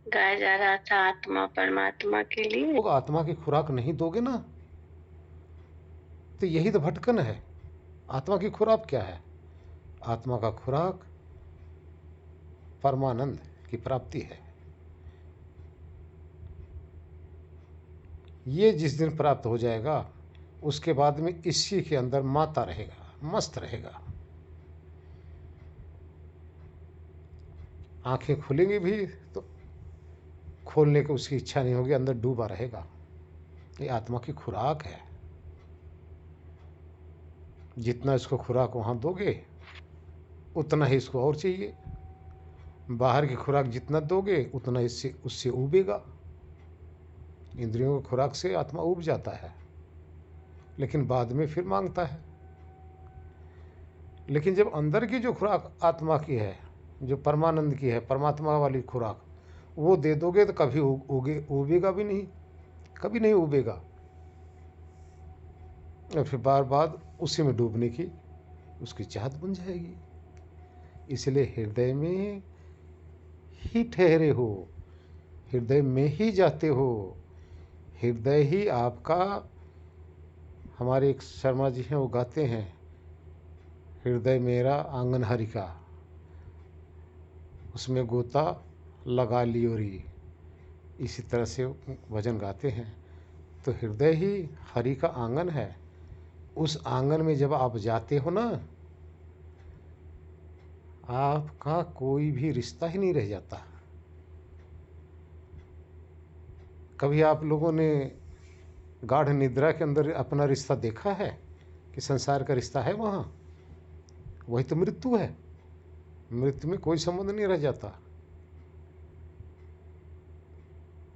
गाया जा रहा था आत्मा परमात्मा के लिए। लोग आत्मा की खुराक नहीं दोगे ना, तो यही तो भटकन है। आत्मा की खुराक क्या है? आत्मा का खुराक परमानंद की प्राप्ति है। ये जिस दिन प्राप्त हो जाएगा, उसके बाद में इसी के अंदर माता रहेगा, मस्त रहेगा। आंखें खुलेंगी भी तो खोलने की उसकी इच्छा नहीं होगी, अंदर डूबा रहेगा। ये आत्मा की खुराक है। जितना इसको खुराक वहाँ दोगे, उतना ही इसको और चाहिए। बाहर की खुराक जितना दोगे, उतना इससे उससे उबेगा। इंद्रियों की खुराक से आत्मा उब जाता है, लेकिन बाद में फिर मांगता है। लेकिन जब अंदर की जो खुराक आत्मा की है, जो परमानंद की है, परमात्मा वाली खुराक, वो दे दोगे तो कभी उबेगा भी नहीं, कभी नहीं उबेगा। और फिर बार बार उसी में डूबने की उसकी चाहत बन जाएगी। इसलिए हृदय में ही ठहरे हो, हृदय में ही जाते हो। हृदय ही आपका, हमारे एक शर्मा जी हैं, वो गाते हैं, हृदय मेरा आंगन हरि का, उसमें गोता लगा लियो री। इसी तरह से भजन गाते हैं। तो हृदय ही हरि का आंगन है। उस आंगन में जब आप जाते हो ना, आपका कोई भी रिश्ता ही नहीं रह जाता। कभी आप लोगों ने गाढ़ निद्रा के अंदर अपना रिश्ता देखा है कि संसार का रिश्ता है वहाँ? वही तो मृत्यु है। मृत्यु में कोई संबंध नहीं रह जाता।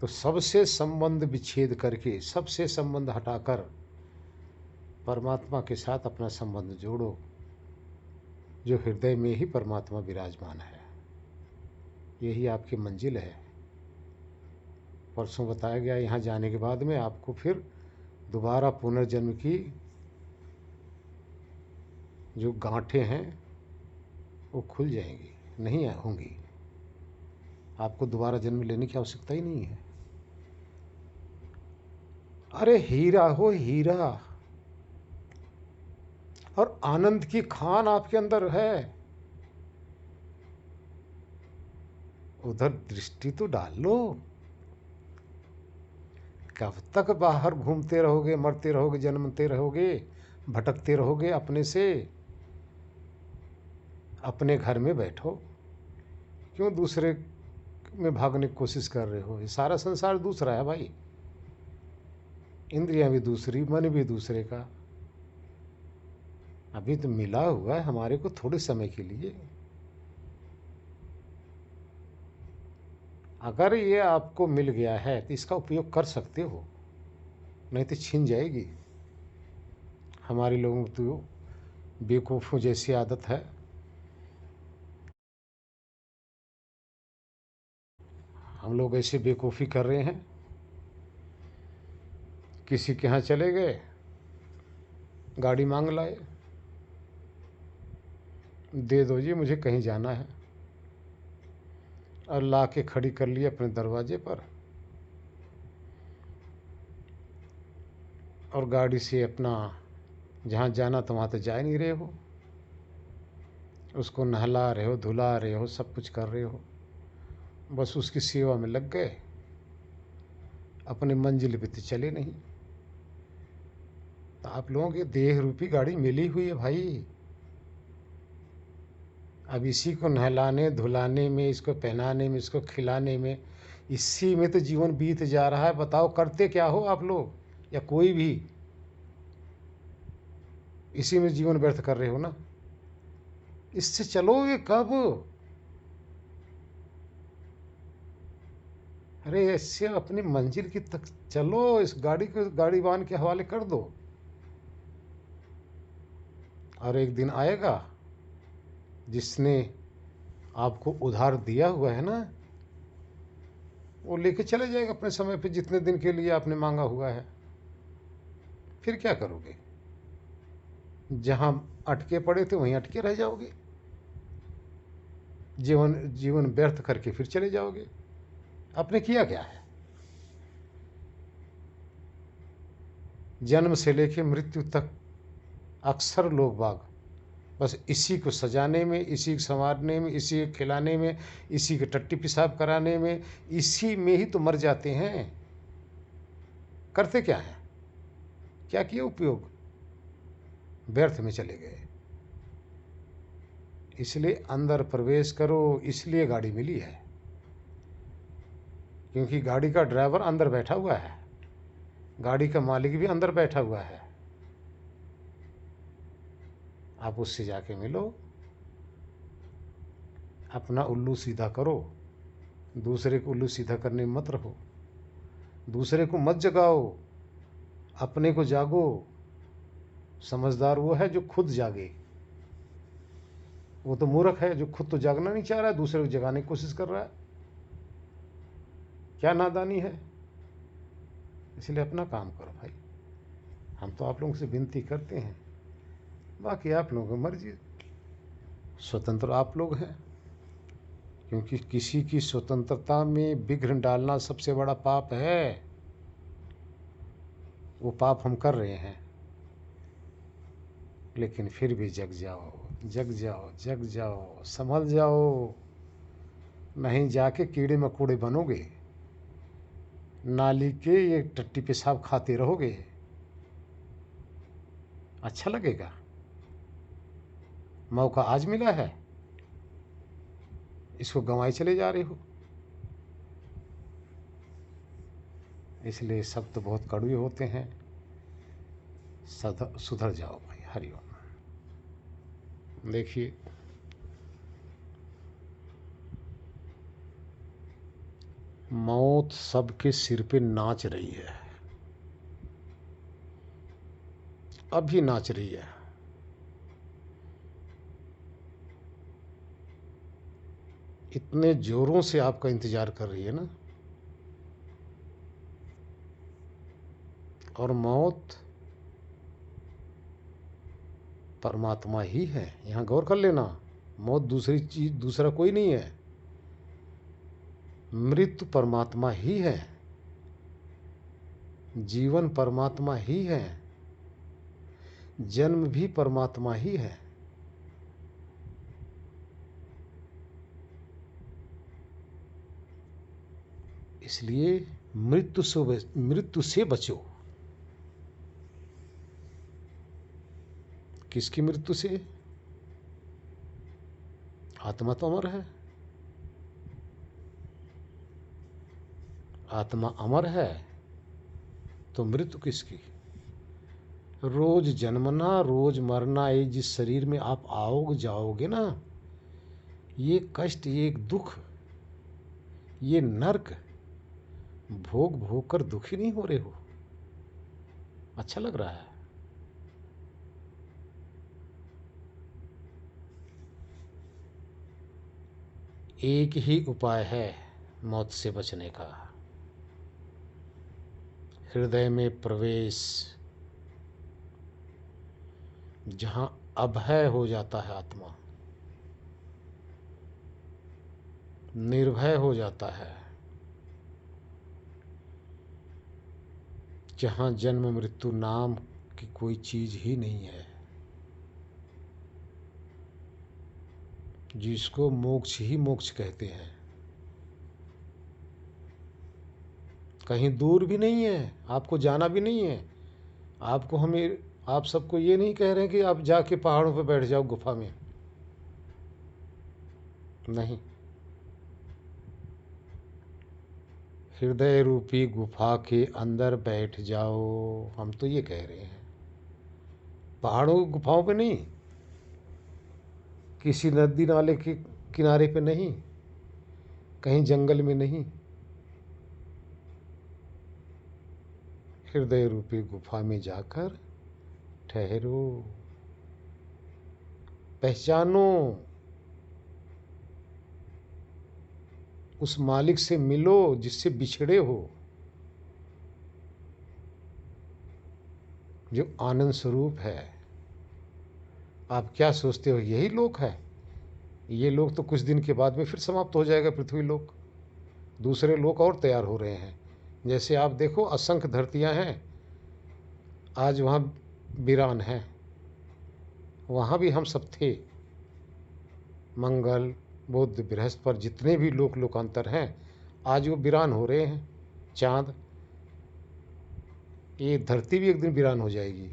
तो सबसे संबंध विच्छेद करके, सबसे संबंध हटाकर परमात्मा के साथ अपना संबंध जोड़ो, जो हृदय में ही परमात्मा विराजमान है। यही आपकी मंजिल है। परसों बताया गया, यहाँ जाने के बाद में आपको फिर दोबारा पुनर्जन्म की जो गांठें हैं वो खुल जाएंगी, नहीं होंगी। आपको दोबारा जन्म लेने की आवश्यकता ही नहीं है। अरे हीरा हो हीरा, और आनंद की खान आपके अंदर है। उधर दृष्टि तो डाल लो। कब तक बाहर घूमते रहोगे, मरते रहोगे, जन्मते रहोगे, भटकते रहोगे अपने से? अपने घर में बैठो। क्यों दूसरे में भागने की कोशिश कर रहे हो? ये सारा संसार दूसरा है भाई। इंद्रियां भी दूसरी, मन भी दूसरे का। अभी तो मिला हुआ है हमारे को थोड़े समय के लिए। अगर ये आपको मिल गया है तो इसका उपयोग कर सकते हो, नहीं तो छिन जाएगी। हमारे लोगों को तो बेवकूफ़ों जैसी आदत है। हम लोग ऐसे बेवकूफ़ी कर रहे हैं, किसी के यहाँ चले गए, गाड़ी मांग लाए, दे दो जी मुझे कहीं जाना है, और ला के खड़ी कर लिए अपने दरवाजे पर, और गाड़ी से अपना जहाँ जाना तो वहाँ तो जा नहीं रहे हो, उसको नहला रहे हो, धुला रहे हो, सब कुछ कर रहे हो, बस उसकी सेवा में लग गए, अपने मंजिल पे तो चले नहीं। तो आप लोगों की देह रूपी गाड़ी मिली हुई है भाई। अब इसी को नहलाने धुलाने में, इसको पहनाने में, इसको खिलाने में, इसी में तो जीवन बीत जा रहा है। बताओ करते क्या हो आप लोग, या कोई भी? इसी में जीवन व्यर्थ कर रहे हो ना। इससे चलोगे कब? अरे इससे अपनी मंजिल की तक चलो। इस गाड़ी को गाड़ीवान के हवाले कर दो, और एक दिन आएगा जिसने आपको उधार दिया हुआ है ना, वो लेके चले जाएगा अपने समय पे, जितने दिन के लिए आपने मांगा हुआ है। फिर क्या करोगे? जहाँ अटके पड़े थे वहीं अटके रह जाओगे। जीवन जीवन व्यर्थ करके फिर चले जाओगे। आपने किया क्या है? जन्म से लेकर मृत्यु तक अक्सर लोग बाग बस इसी को सजाने में, इसी को संवारने में, इसी को खिलाने में, इसी के टट्टी पेशाब कराने में, इसी में ही तो मर जाते हैं। करते क्या हैं? क्या किया उपयोग? व्यर्थ में चले गए। इसलिए अंदर प्रवेश करो, इसलिए गाड़ी मिली है, क्योंकि गाड़ी का ड्राइवर अंदर बैठा हुआ है, गाड़ी का मालिक भी अंदर बैठा हुआ है। आप उससे जाके मिलो, अपना उल्लू सीधा करो, दूसरे को उल्लू सीधा करने में मत रहो, दूसरे को मत जगाओ, अपने को जागो। समझदार वो है जो खुद जागे, वो तो मूर्ख है जो खुद तो जागना नहीं चाह रहा है, दूसरे को जगाने की कोशिश कर रहा है। क्या नादानी है। इसलिए अपना काम करो भाई। हम तो आप लोगों से विनती करते हैं, बाकी आप लोगों की मर्जी, स्वतंत्र आप लोग हैं। क्योंकि किसी की स्वतंत्रता में विघ्न डालना सबसे बड़ा पाप है। वो पाप हम कर रहे हैं, लेकिन फिर भी जग जाओ, जग जाओ, जग जाओ, संभल जाओ। नहीं जाके कीड़े मकोड़े बनोगे, नाली के ये टट्टी पेशाब खाते रहोगे। अच्छा लगेगा? मौका आज मिला है, इसको गंवाए चले जा रहे हो। इसलिए सब तो बहुत कड़वे होते हैं। सुधर जाओ भाई। हरिओम। देखिए, मौत सबके सिर पे नाच रही है, अभी नाच रही है। इतने जोरों से आपका इंतजार कर रही है ना। और मौत परमात्मा ही है, यहाँ गौर कर लेना। मौत दूसरी चीज, दूसरा कोई नहीं है। मृत्यु परमात्मा ही है, जीवन परमात्मा ही है, जन्म भी परमात्मा ही है। इसलिए मृत्यु से बचो। किसकी मृत्यु से? आत्मा तो अमर है, आत्मा अमर है, तो मृत्यु किसकी? रोज जन्मना, रोज मरना। ये जिस शरीर में आप आओगे जाओगे ना, ये कष्ट, ये दुख, ये नर्क भोग भोग कर दुखी नहीं हो रहे हो? अच्छा लग रहा है? एक ही उपाय है मौत से बचने का, हृदय में प्रवेश। जहां अभय हो जाता है आत्मा, निर्भय हो जाता है, जहां जन्म मृत्यु नाम की कोई चीज ही नहीं है, जिसको मोक्ष ही मोक्ष कहते हैं। कहीं दूर भी नहीं है, आपको जाना भी नहीं है। आपको हमें, आप सबको ये नहीं कह रहे हैं कि आप जाके पहाड़ों पर बैठ जाओ गुफा में, नहीं। हृदय रूपी गुफा के अंदर बैठ जाओ, हम तो ये कह रहे हैं। पहाड़ों की गुफाओं पे नहीं, किसी नदी नाले के किनारे पे नहीं, कहीं जंगल में नहीं। हृदय रूपी गुफा में जाकर ठहरो, पहचानो, उस मालिक से मिलो जिससे बिछड़े हो, जो आनंद स्वरूप है। आप क्या सोचते हो यही लोक है? ये लोक तो कुछ दिन के बाद में फिर समाप्त हो जाएगा, पृथ्वी लोक। दूसरे लोक और तैयार हो रहे हैं। जैसे आप देखो, असंख्य धरतियां हैं, आज वहाँ वीरान हैं, वहाँ भी हम सब थे। मंगल, बुध, बृहस्पति पर जितने भी लोक लोकांतर हैं, आज वो वीरान हो रहे हैं। चाँद, ये धरती भी एक दिन वीरान हो जाएगी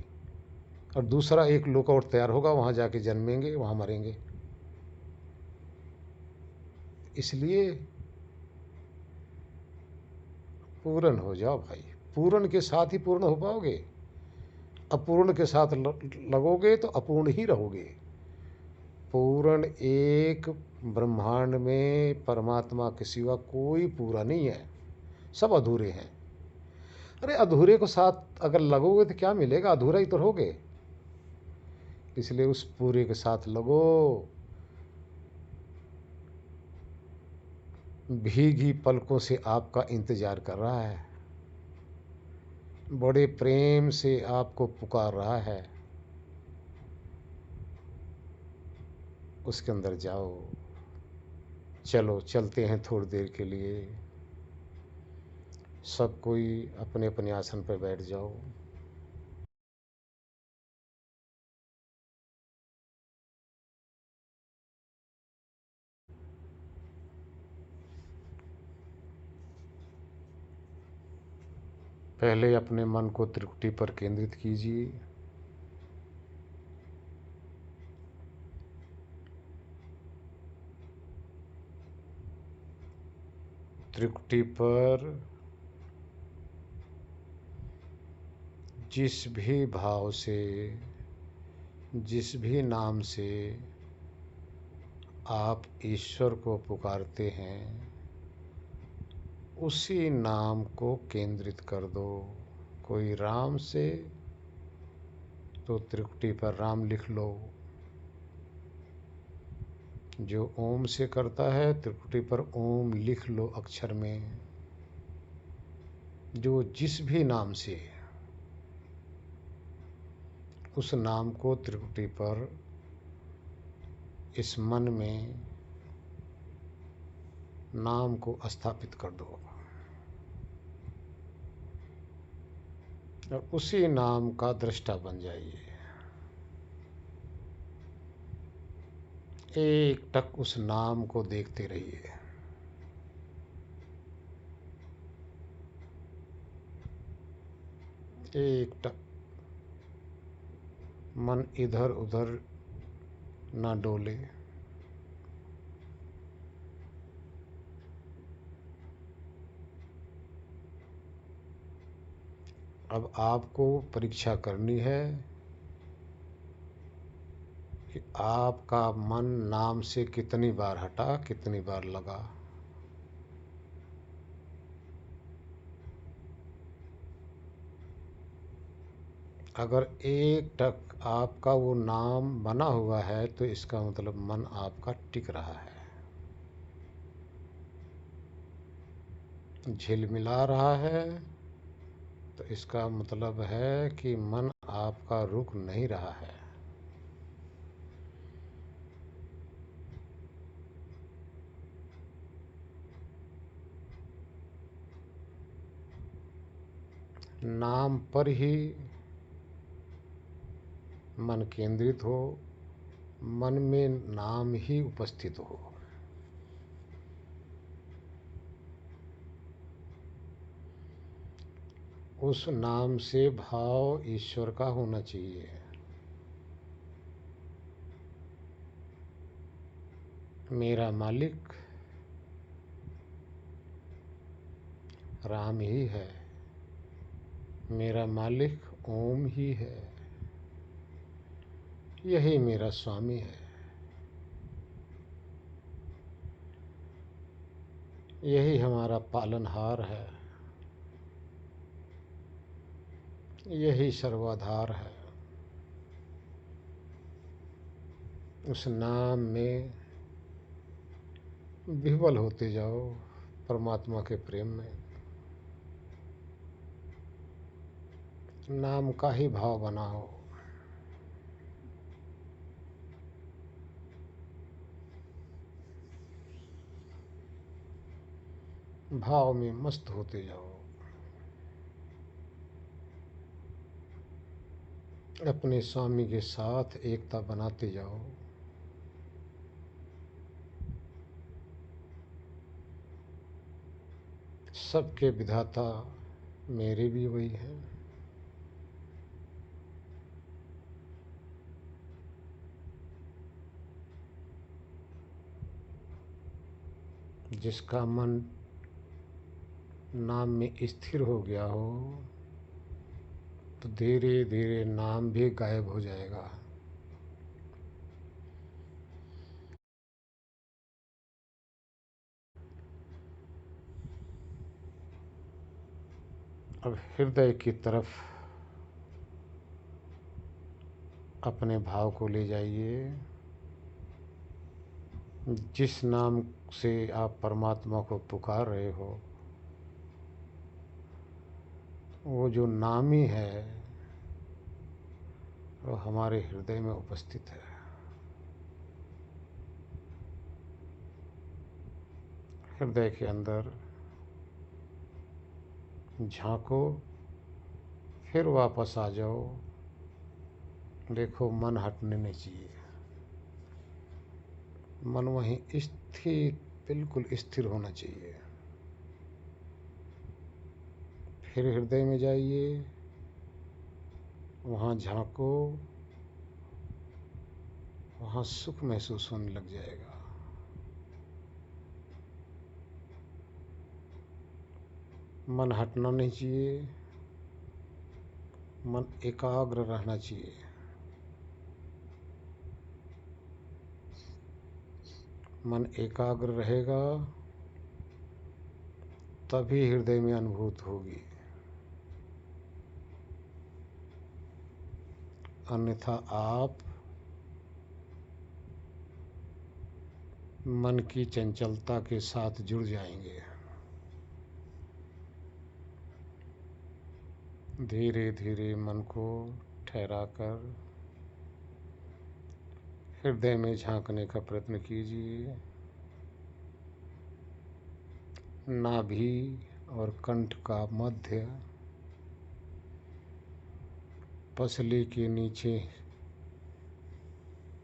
और दूसरा एक लोक और तैयार होगा, वहाँ जाके जन्मेंगे, वहाँ मरेंगे। इसलिए पूर्ण हो जाओ भाई। पूर्ण के साथ ही पूर्ण हो पाओगे। अपूर्ण के साथ लगोगे तो अपूर्ण ही रहोगे। पूर्ण एक ब्रह्मांड में परमात्मा के सिवा कोई पूरा नहीं है, सब अधूरे हैं। अरे अधूरे को साथ अगर लगोगे तो क्या मिलेगा, अधूरा ही तो रहोगे। इसलिए उस पूरे के साथ लगो। भीगी पलकों से आपका इंतजार कर रहा है, बड़े प्रेम से आपको पुकार रहा है। उसके अंदर जाओ। चलो चलते हैं थोड़ी देर के लिए। सब कोई अपने अपने आसन पर बैठ जाओ। पहले अपने मन को त्रिकुटी पर केंद्रित कीजिए। त्रिकुटी पर जिस भी भाव से, जिस भी नाम से आप ईश्वर को पुकारते हैं, उसी नाम को केंद्रित कर दो। कोई राम से तो त्रिकुटी पर राम लिख लो। जो ओम से करता है, त्रिकुटी पर ओम लिख लो अक्षर में। जो जिस भी नाम से, उस नाम को त्रिकुटी पर इस मन में नाम को स्थापित कर दो और उसी नाम का दृष्टा बन जाइए। एक टक उस नाम को देखते रहिए। एक टक मन इधर उधर ना डोले। अब आपको परीक्षा करनी है कि आपका मन नाम से कितनी बार हटा, कितनी बार लगा। अगर एक टक आपका वो नाम बना हुआ है तो इसका मतलब मन आपका टिक रहा है। झिलमिला रहा है तो इसका मतलब है कि मन आपका रुक नहीं रहा है। नाम पर ही मन केंद्रित हो, मन में नाम ही उपस्थित हो। उस नाम से भाव ईश्वर का होना चाहिए। मेरा मालिक राम ही है, मेरा मालिक ओम ही है, यही मेरा स्वामी है, यही हमारा पालनहार है, यही सर्वाधार है। उस नाम में विह्वल होते जाओ, परमात्मा के प्रेम में। नाम का ही भाव बना हो। भाव में मस्त होते जाओ। अपने स्वामी के साथ एकता बनाते जाओ। सबके विधाता मेरे भी वही हैं। जिसका मन नाम में स्थिर हो गया हो तो धीरे धीरे नाम भी गायब हो जाएगा। अब हृदय की तरफ अपने भाव को ले जाइए। जिस नाम से आप परमात्मा को पुकार रहे हो वो जो नाम ही है वो हमारे हृदय में उपस्थित है। हृदय के अंदर झांको, फिर वापस आ जाओ। देखो मन हटने नहीं चाहिए। मन वहीं स्थिर, बिल्कुल स्थिर होना चाहिए। फिर हृदय में जाइए, वहाँ झांको, वहाँ सुख महसूस होने लग जाएगा। मन हटना नहीं चाहिए, मन एकाग्र रहना चाहिए। मन एकाग्र रहेगा तभी हृदय में अनुभूत होगी, अन्यथा आप मन की चंचलता के साथ जुड़ जाएंगे। धीरे धीरे मन को ठहराकर हृदय में झांकने का प्रयत्न कीजिए। नाभि और कंठ का मध्य, पसली के नीचे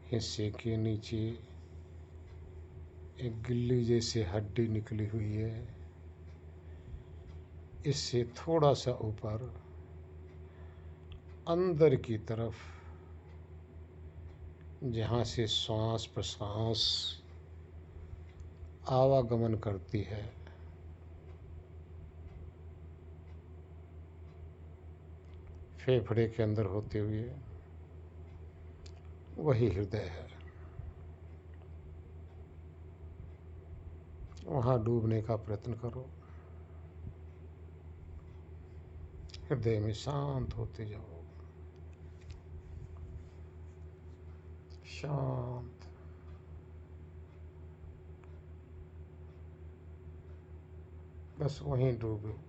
हिस्से के नीचे एक गिल्ली जैसे हड्डी निकली हुई है। इससे थोड़ा सा ऊपर अंदर की तरफ, जहाँ से श्वास प्रश्वास आवागमन करती है, फेफड़े के अंदर होते हुए, वही हृदय है। वहाँ डूबने का प्रयत्न करो। हृदय में शांत होते जाओ। शांत। बस वहीं डूबो।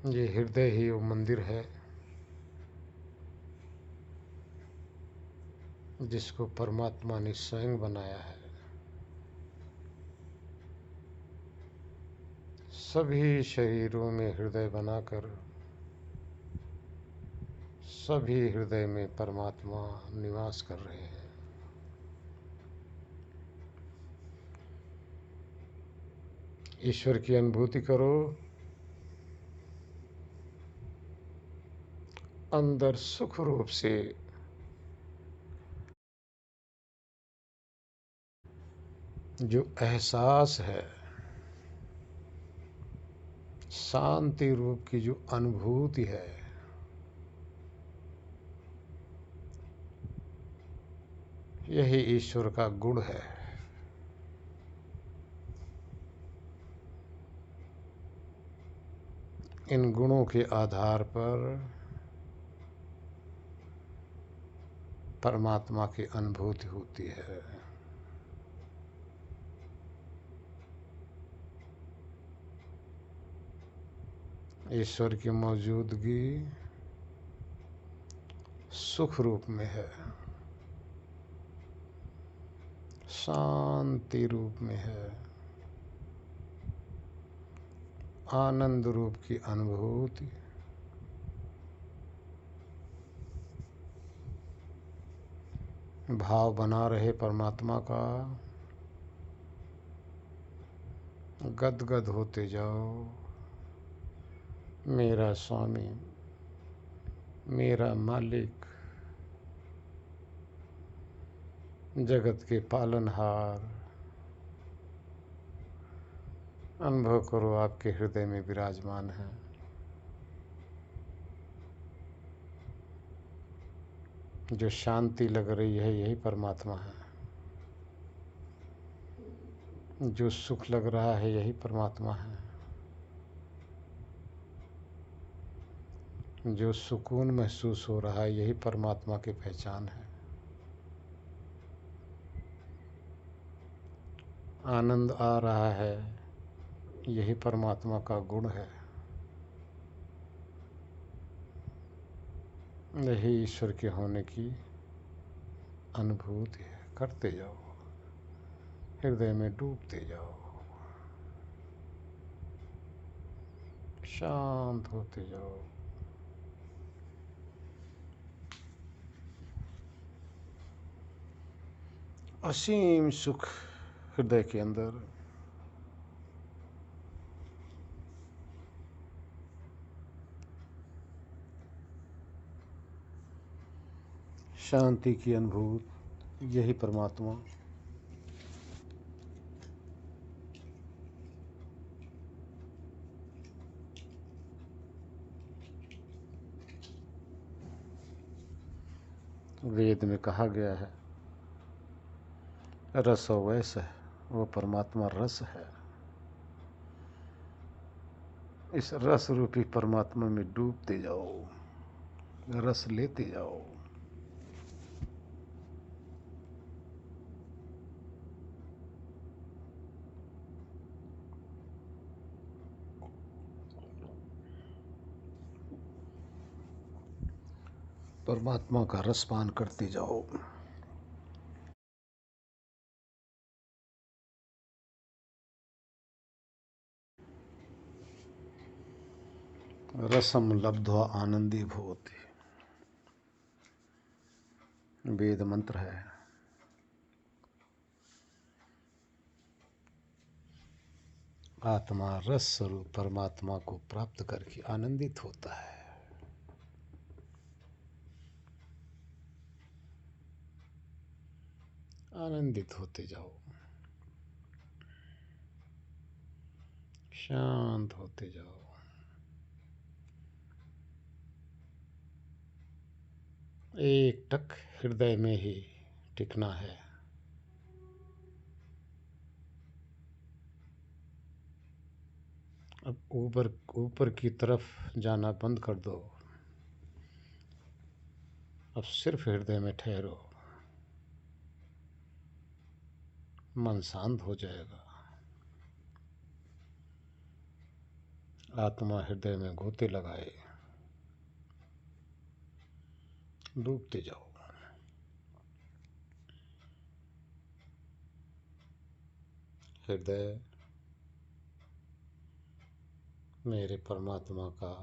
ये हृदय ही वो मंदिर है जिसको परमात्मा ने स्वयं बनाया है। सभी शरीरों में हृदय बनाकर सभी हृदय में परमात्मा निवास कर रहे हैं। ईश्वर की अनुभूति करो। अंदर सुख रूप से जो एहसास है, शांति रूप की जो अनुभूति है, यही ईश्वर का गुण है। इन गुणों के आधार पर परमात्मा की अनुभूति होती है। ईश्वर की मौजूदगी सुख रूप में है, शांति रूप में है, आनंद रूप की अनुभूति, भाव बना रहे परमात्मा का, गदगद होते जाओ। मेरा स्वामी, मेरा मालिक, जगत के पालनहार, अनुभव करो आपके हृदय में विराजमान है। जो शांति लग रही है यही परमात्मा है, जो सुख लग रहा है यही परमात्मा है, जो सुकून महसूस हो रहा है यही परमात्मा की पहचान है। आनंद आ रहा है यही परमात्मा का गुण है, यही ईश्वर के होने की अनुभूति है। करते जाओ, हृदय में डूबते जाओ, शांत होते जाओ। असीम सुख हृदय के अंदर, शांति की अनुभूति, यही परमात्मा। वेद में कहा गया है, रसो वैस है, वो परमात्मा रस है। इस रस रूपी परमात्मा में डूबते जाओ, रस लेते जाओ। परमात्मा का रस पान करते जाओ। रसम लब्ध्वा आनंदी भवति, वेद मंत्र है। आत्मा रस स्वरूप परमात्मा को प्राप्त करके आनंदित होता है। आनंदित होते जाओ, शांत होते जाओ। एक टक हृदय में ही टिकना है। अब ऊपर ऊपर की तरफ जाना बंद कर दो। अब सिर्फ हृदय में ठहरो, मन शांत हो जाएगा। आत्मा हृदय में गोते लगाए, डूबते जाओ। हृदय मेरे परमात्मा का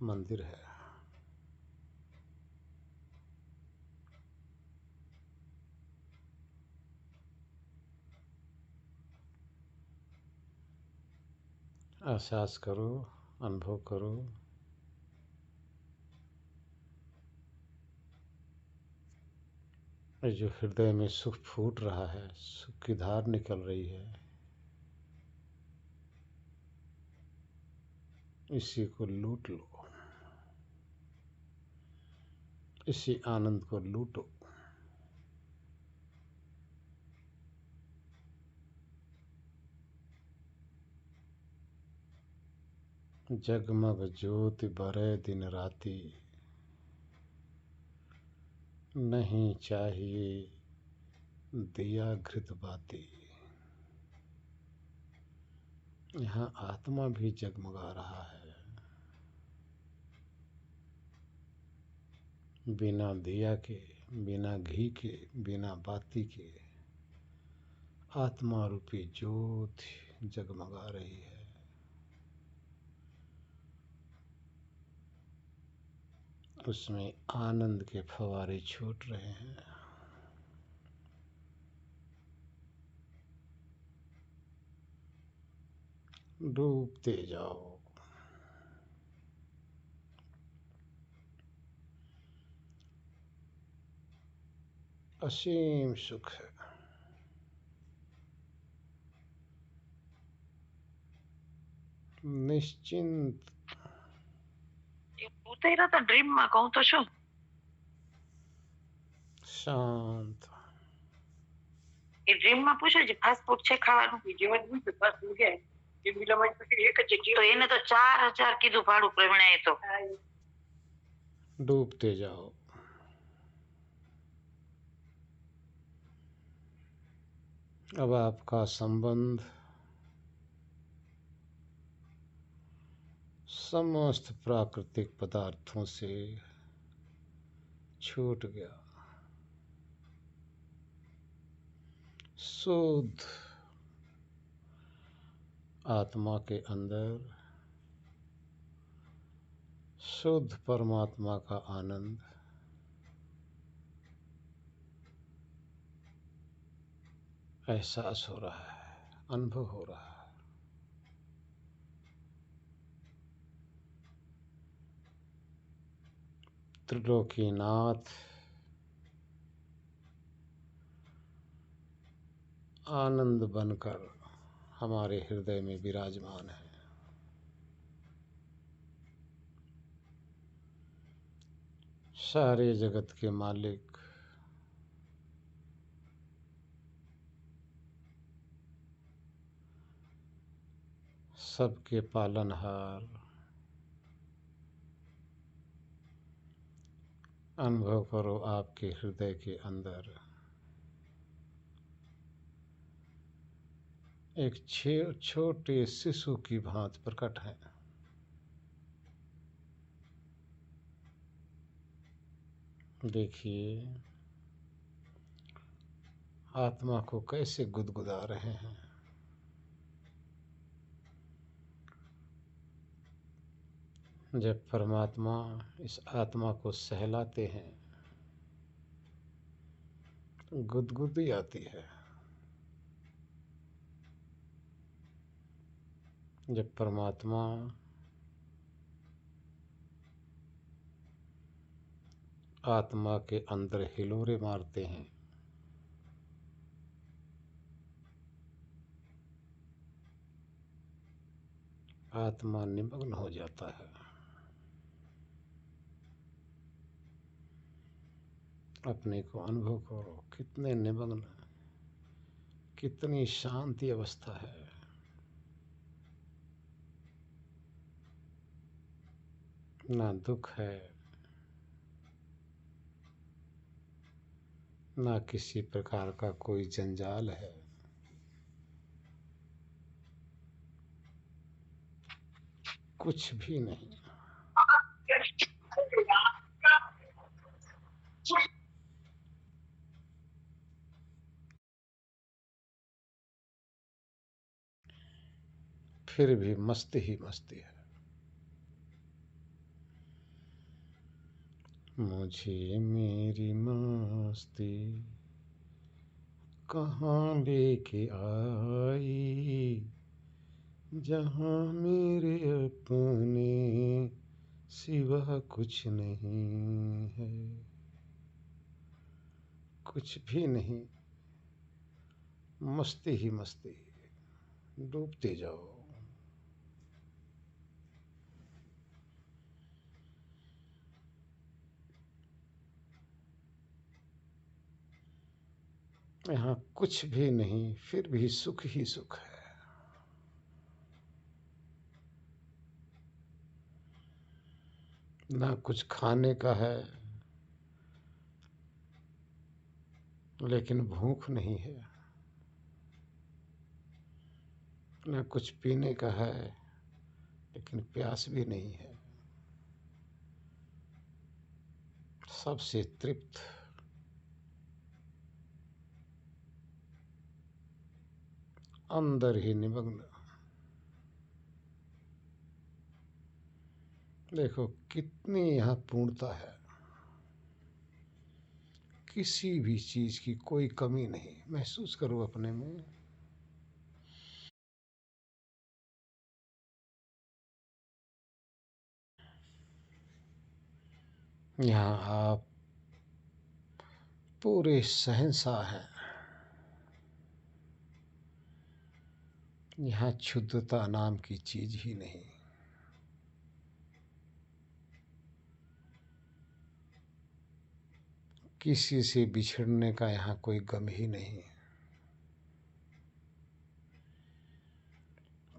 मंदिर है। एहसास करो, अनुभव करो, जो हृदय में सुख फूट रहा है, सुख की धार निकल रही है, इसी को लूट लो, इसी आनंद को लूटो। जगमग ज्योति बरे दिन राती, नहीं चाहिए दिया घृत बाती। यहाँ आत्मा भी जगमगा रहा है, बिना दिया के, बिना घी के, बिना बाती के। आत्मा रूपी ज्योत जगमगा रही है। उसमें आनंद के फव्वारे छूट रहे हैं। डूबते जाओ। असीम सुख है। निश्चिंत। ઉતર્યા તો ડ્રીમમાં કહું તો શું शांत। એ ડ્રીમમાં પૂછે છે ફાસ્ટ ફૂડ છે ખાવાનું તો એને તો 4000 કીધું ભાડું પ્રવીણાએ તો डूबते जाओ। अब आपका संबंध समस्त प्राकृतिक पदार्थों से छूट गया। शुद्ध आत्मा के अंदर शुद्ध परमात्मा का आनंद एहसास हो रहा है, अनुभव हो रहा है। त्रिलोकीनाथ आनंद बनकर हमारे हृदय में विराजमान है। सारे जगत के मालिक सबके पालनहार अनुभव करो आपके हृदय के अंदर एक छोटे शिशु की भांति प्रकट है। देखिए आत्मा को कैसे गुदगुदा रहे हैं। जब परमात्मा इस आत्मा को सहलाते हैं तो गुदगुदी आती है। जब परमात्मा आत्मा के अंदर हिलोरे मारते हैं आत्मा निमग्न हो जाता है। अपने को अनुभव करो कितने निमग्न, कितनी शांति अवस्था है। ना दुख है, ना किसी प्रकार का कोई जंजाल है। कुछ भी नहीं। फिर भी मस्ती ही मस्ती है। मुझे मेरी मस्ती कहाँ लेके आई, जहाँ मेरे अपने सिवा कुछ नहीं है। कुछ भी नहीं, मस्ती ही मस्ती। डूबते जाओ। यहाँ कुछ भी नहीं, फिर भी सुख ही सुख है। ना कुछ खाने का है, लेकिन भूख नहीं है। ना कुछ पीने का है, लेकिन प्यास भी नहीं है। सबसे तृप्त। अंदर ही निमग्न। देखो कितनी यहाँ पूर्णता है, किसी भी चीज की कोई कमी नहीं। महसूस करो अपने में। यहाँ आप पूरे शहंशाह हैं। यहाँ क्षुद्रता नाम की चीज ही नहीं। किसी से बिछड़ने का यहाँ कोई गम ही नहीं।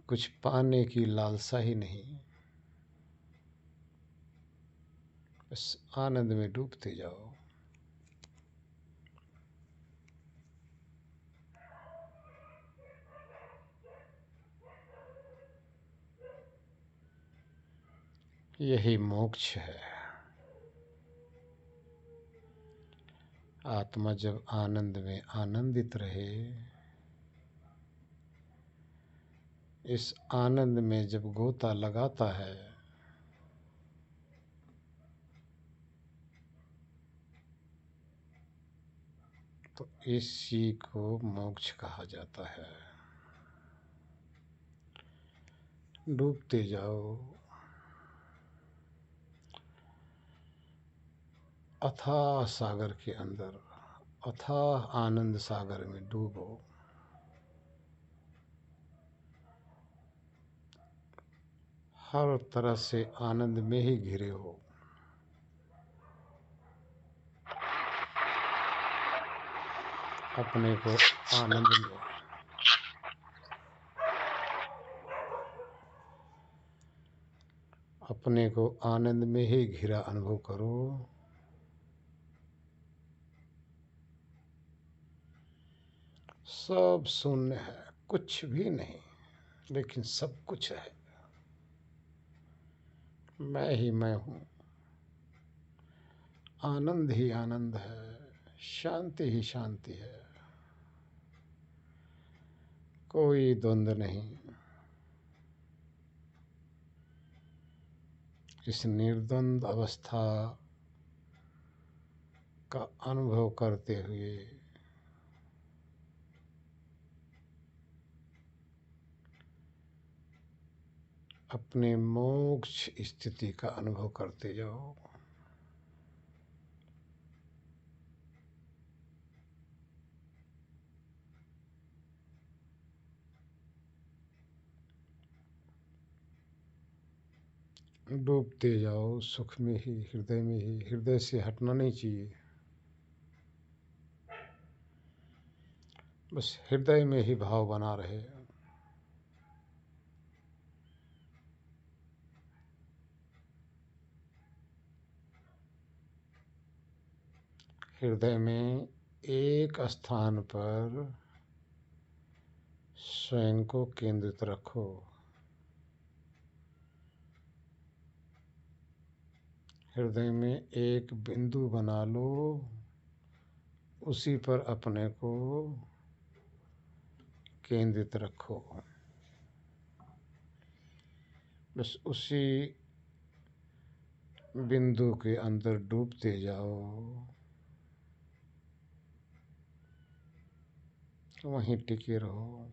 कुछ पाने की लालसा ही नहीं। बस आनंद में डूबते जाओ। यही मोक्ष है। आत्मा जब आनंद में आनंदित रहे, इस आनंद में जब गोता लगाता है, तो इसी को मोक्ष कहा जाता है। डूबते जाओ, अथाह सागर के अंदर, अथाह आनंद सागर में डूबो। हर तरह से आनंद में ही घिरे हो। अपने को आनंद में, अपने को आनंद में ही घिरा अनुभव करो। सब शून्य है, कुछ भी नहीं, लेकिन सब कुछ है। मैं ही मैं हूँ। आनंद ही आनंद है, शांति ही शांति है, कोई द्वंद्व नहीं। इस निर्द्वंद अवस्था का अनुभव करते हुए अपने मोक्ष स्थिति का अनुभव करते जाओ। डूबते जाओ सुख में ही, हृदय में ही। हृदय से हटना नहीं चाहिए, बस हृदय में ही भाव बना रहे। हृदय में एक स्थान पर स्वयं को केंद्रित रखो। हृदय में एक बिंदु बना लो, उसी पर अपने को केंद्रित रखो। बस उसी बिंदु के अंदर डूबते जाओ, वहीं टिके रहो।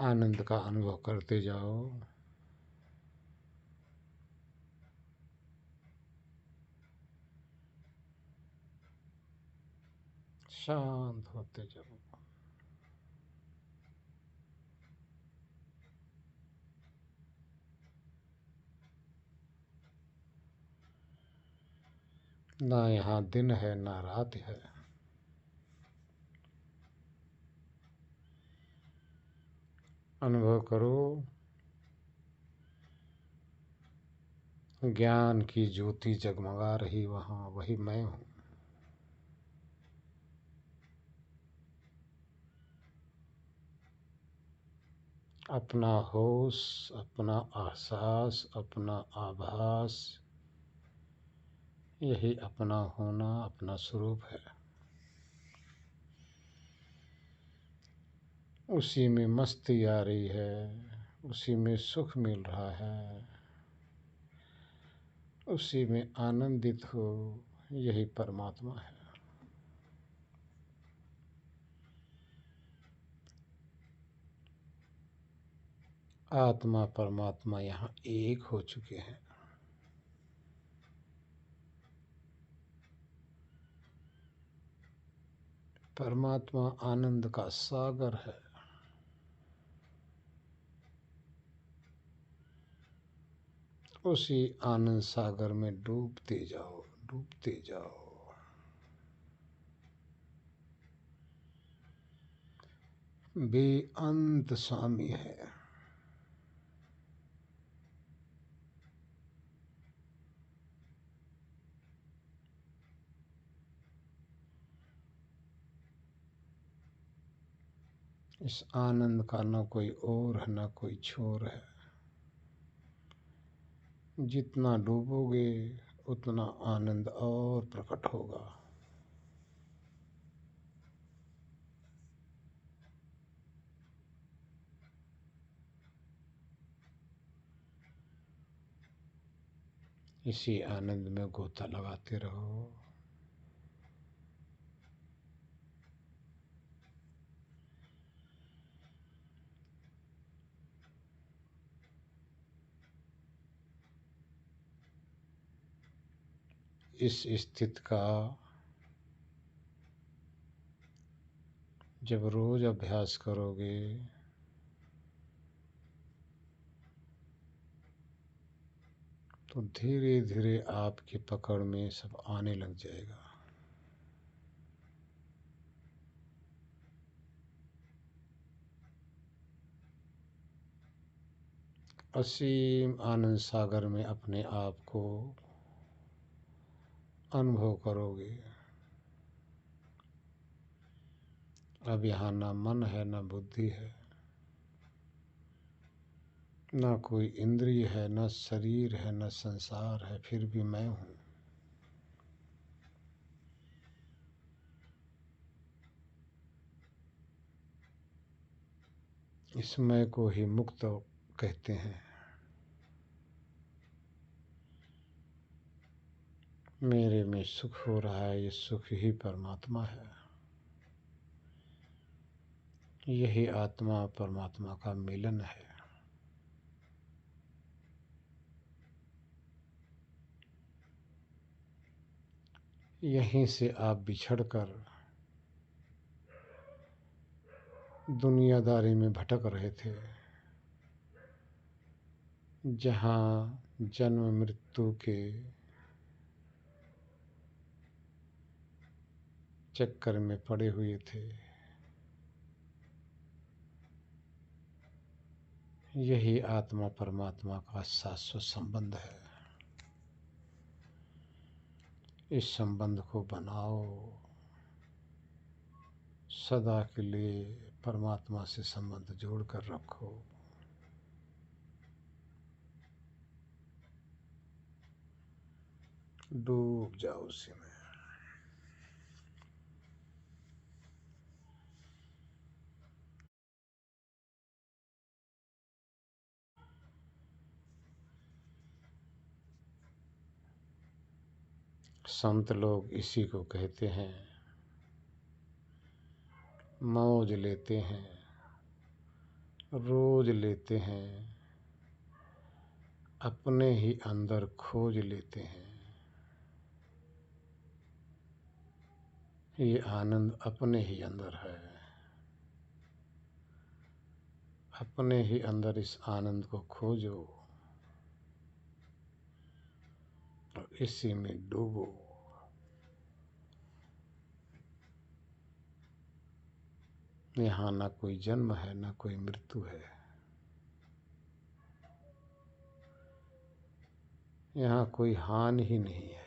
आनंद का अनुभव करते जाओ। शांत होते जाओ। ना यहाँ दिन है ना रात है। अनुभव करो, ज्ञान की ज्योति जगमगा रही वहाँ, वही मैं हूँ। अपना होश, अपना एहसास, अपना आभास, यही अपना होना, अपना स्वरूप है। उसी में मस्ती आ रही है, उसी में सुख मिल रहा है, उसी में आनंदित हो, यही परमात्मा है। आत्मा परमात्मा यहाँ एक हो चुके हैं। परमात्मा आनंद का सागर है। उसी आनंद सागर में डूबते जाओ, डूबते जाओ। बेअंत स्वामी है। इस आनंद का न कोई और है, न कोई छोर है। जितना डूबोगे उतना आनंद और प्रकट होगा। इसी आनंद में गोता लगाते रहो। इस स्थिति का जब रोज अभ्यास करोगे तो धीरे धीरे आपकी पकड़ में सब आने लग जाएगा। असीम आनंद सागर में अपने आप को अनुभव करोगे। अब यहाँ ना मन है, ना बुद्धि है, ना कोई इंद्रिय है, ना शरीर है, ना संसार है, फिर भी मैं हूँ। इस मैं को ही मुक्त कहते हैं। मेरे में सुख हो रहा है, ये सुख ही परमात्मा है। यही आत्मा परमात्मा का मिलन है। यहीं से आप बिछड़कर दुनियादारी में भटक रहे थे, जहाँ जन्म मृत्यु के चक्कर में पड़े हुए थे। यही आत्मा परमात्मा का शाश्वत संबंध है। इस संबंध को बनाओ, सदा के लिए परमात्मा से संबंध जोड़कर रखो। डूब जाओ उसी में। संत लोग इसी को कहते हैं, मौज लेते हैं, रोज लेते हैं, अपने ही अंदर खोज लेते हैं। ये आनंद अपने ही अंदर है। अपने ही अंदर इस आनंद को खोजो और इसी में डूबो। यहाँ ना कोई जन्म है, ना कोई मृत्यु है। यहाँ कोई हानि ही नहीं है।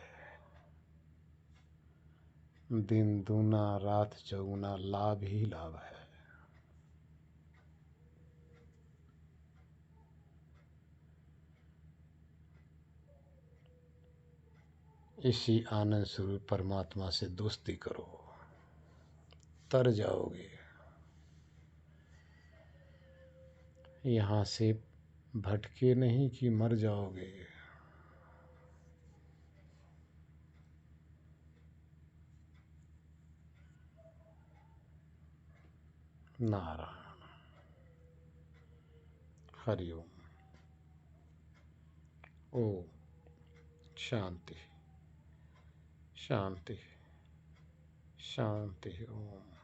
दिन दूना रात चौगुना लाभ ही लाभ है। इसी आनंद स्वरूप परमात्मा से दोस्ती करो, तर जाओगे। यहाँ से भटके नहीं कि मर जाओगे। नारायण। हरिओम। ओम शांति शांति शांति। ओम।